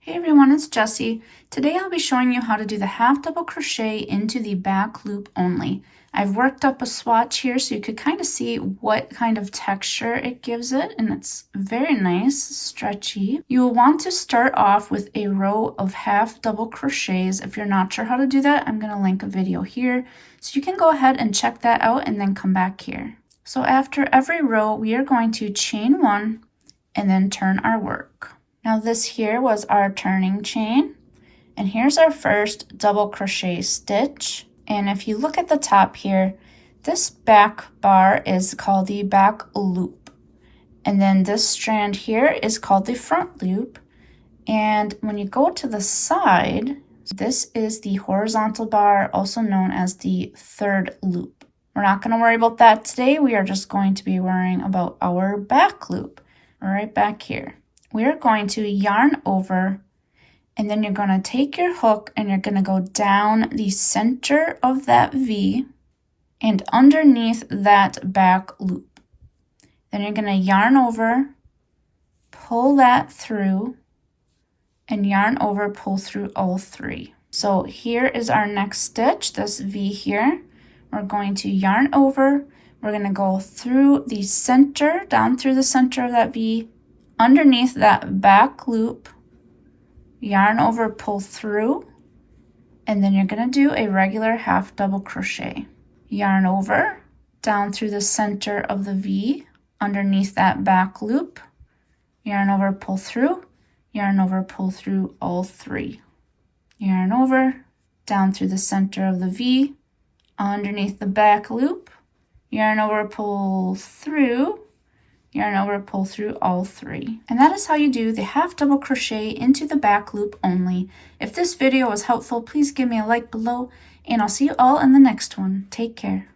Hey everyone, it's Jessie. Today I'll be showing you how to do the half double crochet into the back loop only. I've worked up a swatch here so you could kind of see what kind of texture it gives it, and it's very nice, stretchy. You will want to start off with a row of half double crochets. If you're not sure how to do that, I'm going to link a video here so you can go ahead and check that out and then come back here. So after every row, we are going to chain one and then turn our work. Now this here was our turning chain, and here's our first double crochet stitch. And if you look at the top here, this back bar is called the back loop, and then this strand here is called the front loop. And when you go to the side, this is the horizontal bar, also known as the third loop. We're not going to worry about that today. We are just going to be worrying about our back loop right back here. We're going to yarn over, and then you're going to take your hook and you're going to go down the center of that V and underneath that back loop. Then you're going to yarn over, pull that through, and yarn over, pull through all three. So here is our next stitch, this V here. We're going to yarn over, we're going to go through the center, down through the center of that V, underneath that back loop, yarn over, pull through, and then you're going to do a regular half double crochet. Yarn over, down through the center of the V, underneath that back loop, yarn over, pull through, yarn over, pull through all three. Yarn over, down through the center of the V, underneath the back loop, yarn over, pull through, yarn over, pull through all three. And that is how you do the half double crochet into the back loop only. If this video was helpful, please give me a like below, and I'll see you all in the next one. Take care.